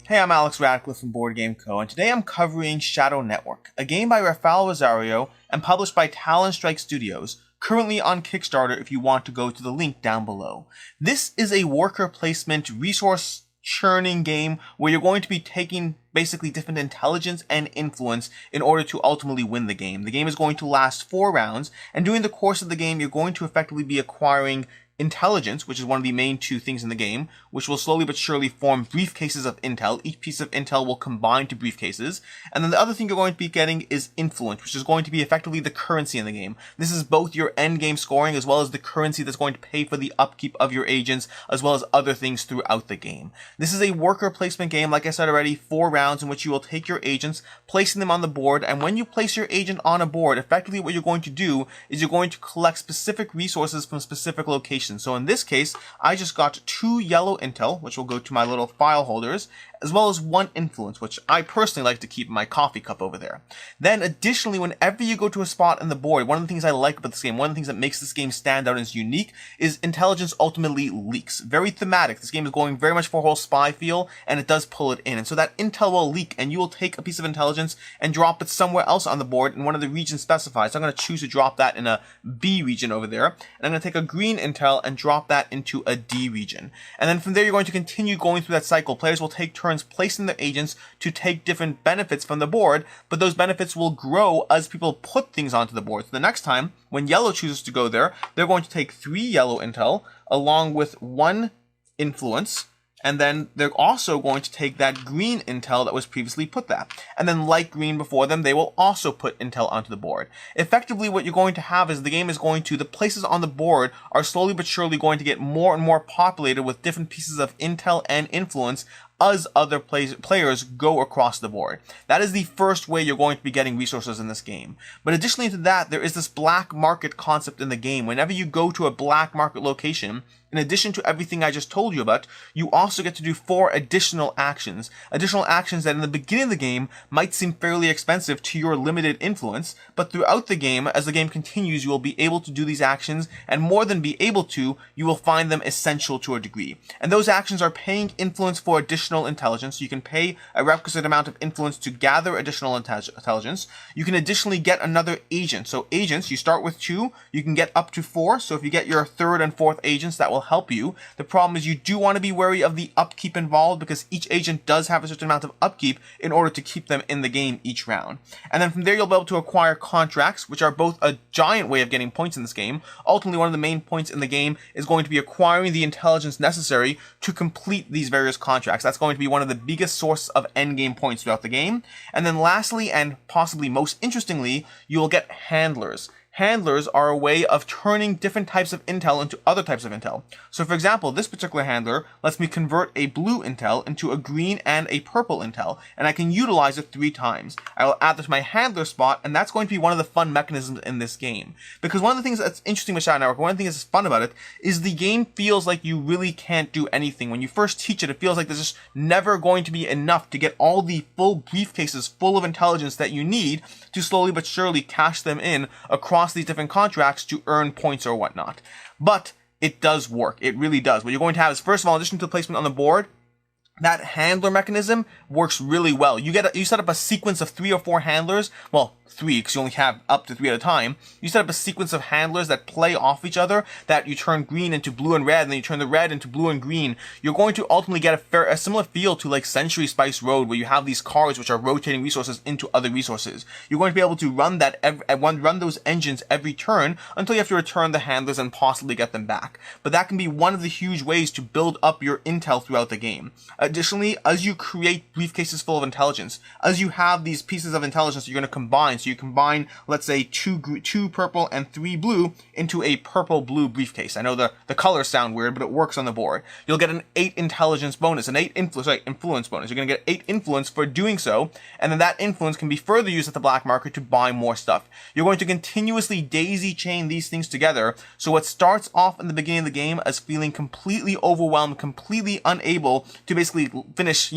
Hey, I'm Alex Radcliffe from Board Game Co., and today I'm covering Shadow Network, a game by Rafael Rosario and published by Talon Strike Studios, currently on Kickstarter if you want to go to the link down below. This is a worker placement resource churning game where you're going to be taking basically different intelligence and influence in order to ultimately win the game. The game is going to last 4 rounds, and during the course of the game you're going to effectively be acquiring intelligence, which is one of the main 2 things in the game, which will slowly but surely form briefcases of intel. Each piece of intel will combine to briefcases. And then the other thing you're going to be getting is influence, which is going to be effectively the currency in the game. This is both your end game scoring as well as the currency that's going to pay for the upkeep of your agents, as well as other things throughout the game. This is a worker placement game, like I said already, 4 rounds in which you will take your agents, placing them on the board, and when you place your agent on a board, effectively what you're going to do is you're going to collect specific resources from specific locations. So in this case, I just got 2 yellow intel, which will go to my little file holders, as well as 1 influence, which I personally like to keep in my coffee cup over there. Then additionally, whenever you go to a spot on the board, one of the things I like about this game, one of the things that makes this game stand out and is unique, is intelligence ultimately leaks. Very thematic. This game is going very much for a whole spy feel, and it does pull it in. And so that intel will leak, and you will take a piece of intelligence and drop it somewhere else on the board in one of the regions specified. So I'm going to choose to drop that in a B region over there, and I'm going to take a green intel and drop that into a D region. And then from there, you're going to continue going through that cycle. Players will take turns placing their agents to take different benefits from the board, but those benefits will grow as people put things onto the board. So the next time, when yellow chooses to go there, they're going to take 3 yellow intel along with 1 influence, and then they're also going to take that green intel that was previously put there. And then like green before them, they will also put intel onto the board. Effectively, what you're going to have is the game is going to, the places on the board are slowly but surely going to get more and more populated with different pieces of intel and influence as other players go across the board. That is the first way you're going to be getting resources in this game. But additionally to that, there is this black market concept in the game. Whenever you go to a black market location, in addition to everything I just told you about, you also get to do 4 additional actions. Additional actions that in the beginning of the game might seem fairly expensive to your limited influence, but throughout the game, as the game continues, you will be able to do these actions, and more than be able to, you will find them essential to a degree. And those actions are paying influence for additional intelligence. You can pay a requisite amount of influence to gather additional intelligence. You can additionally get another agent. So agents, you start with 2, you can get up to 4. So if you get your 3rd and 4th agents, that will help you. The problem is you do want to be wary of the upkeep involved, because each agent does have a certain amount of upkeep in order to keep them in the game each round. And then from there you'll be able to acquire contracts, which are both a giant way of getting points in this game. Ultimately, one of the main points in the game is going to be acquiring the intelligence necessary to complete these various contracts. That's going to be one of the biggest sources of endgame points throughout the game. And then lastly, and possibly most interestingly, you will get handlers. Handlers are a way of turning different types of intel into other types of intel. So for example, this particular handler lets me convert a blue intel into a green and a purple intel, and I can utilize it 3 times. I will add this to my handler spot, and that's going to be one of the fun mechanisms in this game. Because one of the things that's interesting with Shadow Network, one of the things that's fun about it, is the game feels like you really can't do anything. When you first teach it, it feels like there's just never going to be enough to get all the full briefcases full of intelligence that you need to slowly but surely cash them in across these different contracts to earn points or whatnot. But it does work. It really does. What you're going to have is, first of all, in addition to placement on the board, that handler mechanism works really well. You set up a sequence of 3 or 4 handlers. Well, 3, because you only have up to 3 at a time. You set up a sequence of handlers that play off each other, that you turn green into blue and red, and then you turn the red into blue and green. You're going to ultimately get a similar feel to like Century Spice Road, where you have these cards which are rotating resources into other resources. You're going to be able to run that run those engines every turn until you have to return the handlers and possibly get them back. But that can be one of the huge ways to build up your intel throughout the game. Additionally, as you create briefcases full of intelligence, as you have these pieces of intelligence you're going to combine, so you combine, let's say, 2 purple and 3 blue into a purple-blue briefcase. I know the colors sound weird, but it works on the board. You'll get an 8 intelligence bonus, an 8 influence bonus. You're going to get 8 influence for doing so, and then that influence can be further used at the black market to buy more stuff. You're going to continuously daisy chain these things together, so what starts off in the beginning of the game as feeling completely overwhelmed, completely unable to basically finish,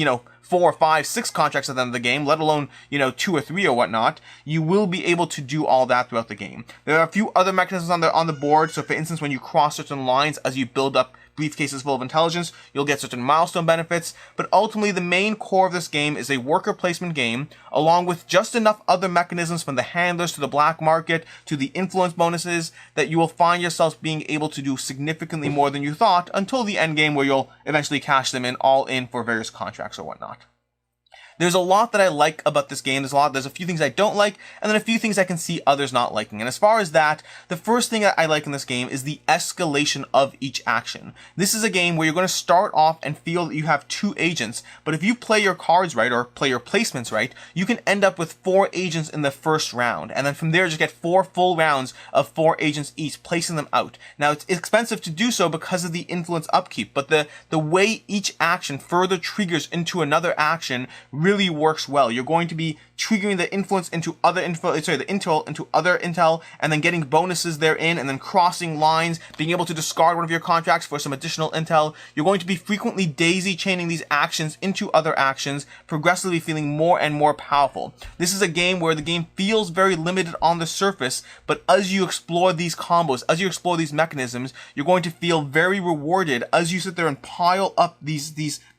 4, 5, 6 contracts at the end of the game, let alone, 2 or 3 or whatnot, you will be able to do all that throughout the game. There are a few other mechanisms on the board. So for instance, when you cross certain lines, as you build up briefcases full of intelligence, you'll get certain milestone benefits, but ultimately the main core of this game is a worker placement game, along with just enough other mechanisms from the handlers to the black market to the influence bonuses that you will find yourselves being able to do significantly more than you thought until the end game where you'll eventually cash them in all in for various contracts or whatnot. There's a lot that I like about this game. There's a few things I don't like, and then a few things I can see others not liking. And as far as that, the first thing that I like in this game is the escalation of each action. This is a game where you're going to start off and feel that you have 2 agents, but if you play your cards right, or play your placements right, you can end up with 4 agents in the first round, and then from there just get 4 full rounds of 4 agents each, placing them out. Now, it's expensive to do so because of the influence upkeep, but the way each action further triggers into another action really works well. You're going to be triggering the influence into other the intel into other intel, and then getting bonuses therein, and then crossing lines, being able to discard one of your contracts for some additional intel. You're going to be frequently daisy chaining these actions into other actions, progressively feeling more and more powerful. This is a game where the game feels very limited on the surface, but as you explore these combos, as you explore these mechanisms, you're going to feel very rewarded as you sit there and pile up these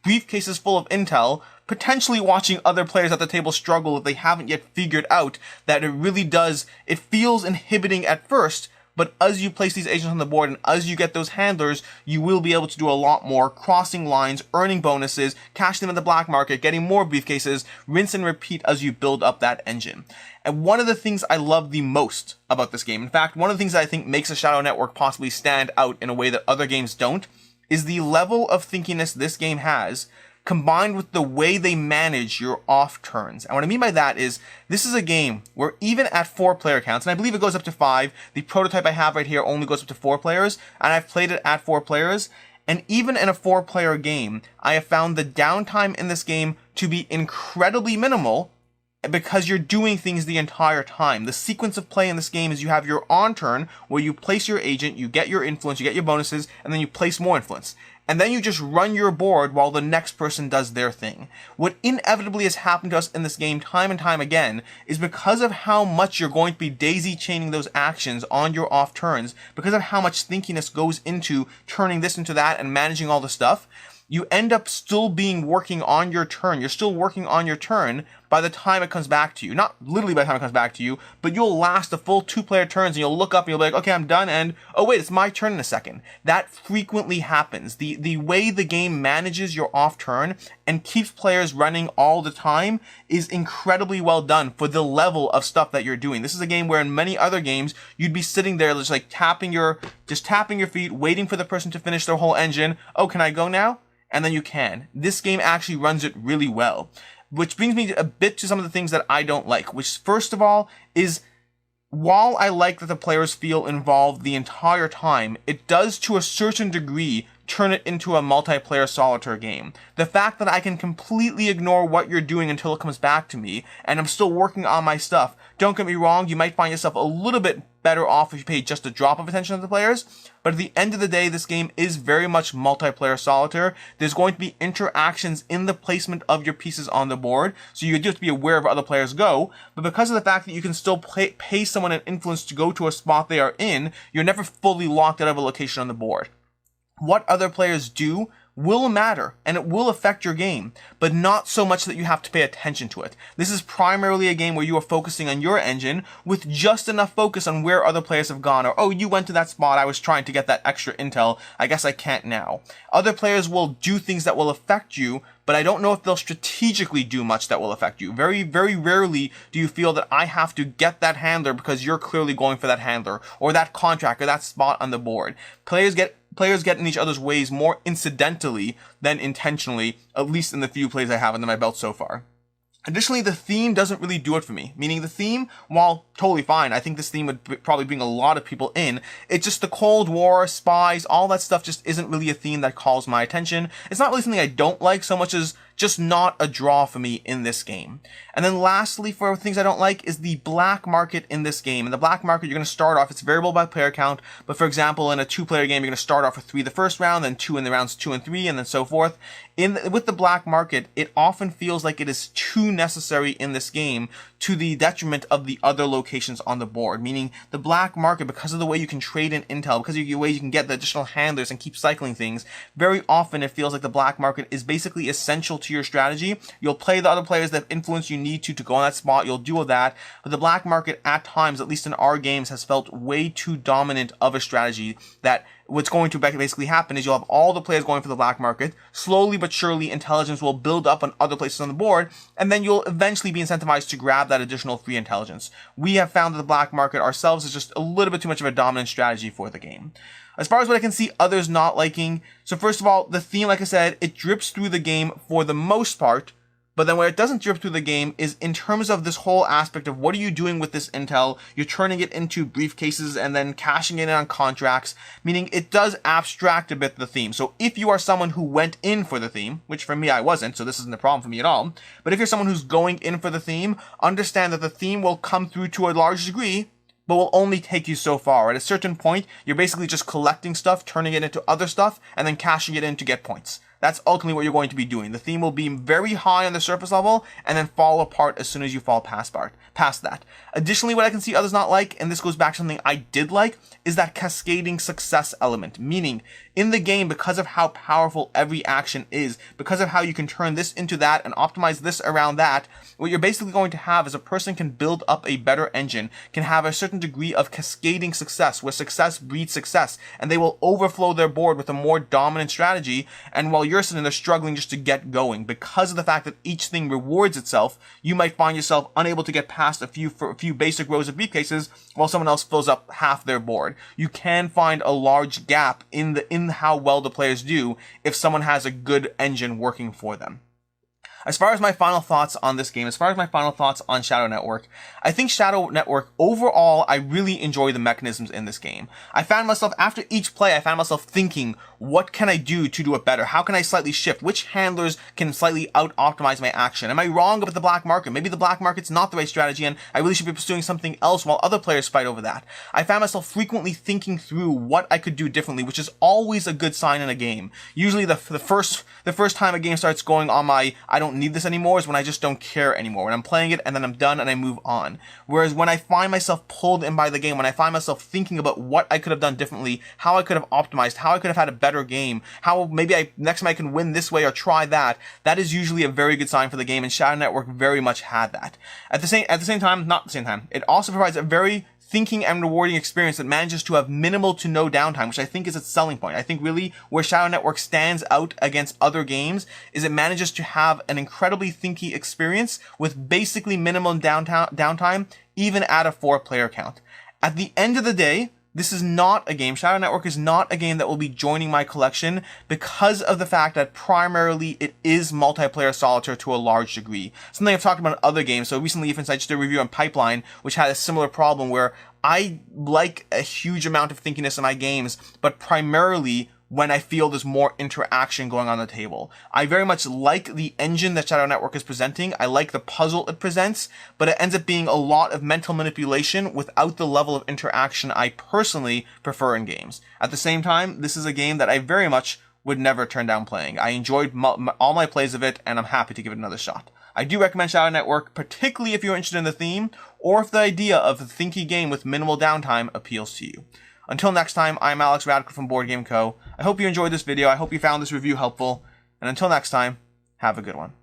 briefcases full of intel, potentially watching other players at the table struggle if they haven't yet figured out that it feels inhibiting at first, but as you place these agents on the board and as you get those handlers, you will be able to do a lot more, crossing lines, earning bonuses, cashing them in the black market, getting more briefcases, rinse and repeat as you build up that engine. And one of the things I love the most about this game, in fact, one of the things that I think makes a Shadow Network possibly stand out in a way that other games don't, is the level of thinkiness this game has, combined with the way they manage your off turns. And what I mean by that is, this is a game where even at 4 player counts, and I believe it goes up to 5, the prototype I have right here only goes up to 4 players, and I've played it at 4 players, and even in a 4 player game, I have found the downtime in this game to be incredibly minimal, because you're doing things the entire time. The sequence of play in this game is you have your on turn, where you place your agent, you get your influence, you get your bonuses, and then you place more influence. And then you just run your board while the next person does their thing. What inevitably has happened to us in this game time and time again is because of how much you're going to be daisy chaining those actions on your off turns, because of how much thinkiness goes into turning this into that and managing all the stuff, you end up still working on your turn. You're still working on your turn by the time it comes back to you. Not literally by the time it comes back to you, but you'll last the full 2 player turns and you'll look up and you'll be like, okay, I'm done, and oh wait, it's my turn in a second. That frequently happens. The way the game manages your off turn and keeps players running all the time is incredibly well done for the level of stuff that you're doing. This is a game where in many other games, you'd be sitting there just like tapping your feet, waiting for the person to finish their whole engine. Oh, can I go now? And then you can. This game actually runs it really well. Which brings me a bit to some of the things that I don't like, which first of all is, while I like that the players feel involved the entire time, it does to a certain degree turn it into a multiplayer solitaire game. The fact that I can completely ignore what you're doing until it comes back to me, and I'm still working on my stuff. Don't get me wrong, you might find yourself a little bit better off if you pay just a drop of attention to the players, but at the end of the day, this game is very much multiplayer solitaire. There's going to be interactions in the placement of your pieces on the board, so you do have to be aware of where other players go, but because of the fact that you can still pay someone an influence to go to a spot they are in, you're never fully locked out of a location on the board. What other players do will matter, and it will affect your game, but not so much that you have to pay attention to it. This is primarily a game where you are focusing on your engine with just enough focus on where other players have gone, or, oh, you went to that spot, I was trying to get that extra intel, I guess I can't now. Other players will do things that will affect you, but I don't know if they'll strategically do much that will affect you. Very, very rarely do you feel that I have to get that handler because you're clearly going for that handler, or that contract, or that spot on the board. Players get in each other's ways more incidentally than intentionally, at least in the few plays I have under my belt so far. Additionally, the theme doesn't really do it for me. Meaning the theme, while totally fine, I think this theme would probably bring a lot of people in. It's just the Cold War, spies, all that stuff just isn't really a theme that calls my attention. It's not really something I don't like so much as just not a draw for me in this game. And then lastly, for things I don't like, is the black market in this game. In the black market, you're going to start off, it's variable by player count, but for example, in a 2-player game, you're going to start off with 3 the first round, then 2 in the rounds 2 and 3, and then so forth. With the black market, it often feels like it is too necessary in this game to the detriment of the other locations on the board. Meaning the black market, because of the way you can trade in intel, because of the way you can get the additional handlers and keep cycling things, very often it feels like the black market is basically essential to your strategy. You'll play the other players that influence you need to go on that spot, you'll do all that, but the black market at times, at least in our games, has felt way too dominant of a strategy that what's going to basically happen is you'll have all the players going for the black market. Slowly but surely, intelligence will build up on other places on the board, and then you'll eventually be incentivized to grab that additional free intelligence. We have found that the black market ourselves is just a little bit too much of a dominant strategy for the game. As far as what I can see others not liking, so first of all, the theme, like I said, it drips through the game for the most part. But then where it doesn't drip through the game is in terms of this whole aspect of what are you doing with this intel? You're turning it into briefcases and then cashing it in on contracts, meaning it does abstract a bit the theme. So if you are someone who went in for the theme, which for me I wasn't, so this isn't a problem for me at all, but if you're someone who's going in for the theme, understand that the theme will come through to a large degree, but will only take you so far. At a certain point, you're basically just collecting stuff, turning it into other stuff, and then cashing it in to get points. That's ultimately what you're going to be doing. The theme will be very high on the surface level and then fall apart as soon as you fall past that. Additionally, what I can see others not like, and this goes back to something I did like, is that cascading success element. Meaning, in the game, because of how powerful every action is, because of how you can turn this into that and optimize this around that, what you're basically going to have is a person can build up a better engine, can have a certain degree of cascading success, where success breeds success, and they will overflow their board with a more dominant strategy, and while you're sitting there struggling just to get going, because of the fact that each thing rewards itself, you might find yourself unable to get past a few basic rows of briefcases while someone else fills up half their board. You can find a large gap in how well the players do if someone has a good engine working for them. As far as my final thoughts on this game, as far as my final thoughts on Shadow Network, I think Shadow Network, overall, I really enjoy the mechanisms in this game. I found myself, after each play, I found myself thinking, what can I do to do it better? How can I slightly shift? Which handlers can slightly out-optimize my action? Am I wrong about the black market? Maybe the black market's not the right strategy and I really should be pursuing something else while other players fight over that. I found myself frequently thinking through what I could do differently, which is always a good sign in a game. Usually the first time a game starts going on my, I don't need this anymore, is when I just don't care anymore. When I'm playing it and then I'm done and I move on. Whereas when I find myself pulled in by the game, when I find myself thinking about what I could have done differently, how I could have optimized, how I could have had a better game, how maybe next time I can win this way or try that, that is usually a very good sign for the game, and Shadow Network very much had that. At the same time, it also provides a very thinking and rewarding experience that manages to have minimal to no downtime, which I think is its selling point. I think really where Shadow Network stands out against other games is it manages to have an incredibly thinky experience with basically minimum downtime, even at a 4-player count. At the end of the day, this is not a game, Shadow Network is not a game that will be joining my collection because of the fact that primarily it is multiplayer solitaire to a large degree. Something I've talked about in other games. So recently, for instance, I just did a review on Pipeline, which had a similar problem where I like a huge amount of thinkiness in my games, but primarily when I feel there's more interaction going on the table. I very much like the engine that Shadow Network is presenting. I like the puzzle it presents, but it ends up being a lot of mental manipulation without the level of interaction I personally prefer in games. At the same time, this is a game that I very much would never turn down playing. I enjoyed all my plays of it, and I'm happy to give it another shot. I do recommend Shadow Network, particularly if you're interested in the theme, or if the idea of a thinky game with minimal downtime appeals to you. Until next time, I'm Alex Radcliffe from Board Game Co. I hope you enjoyed this video, I hope you found this review helpful, and until next time, have a good one.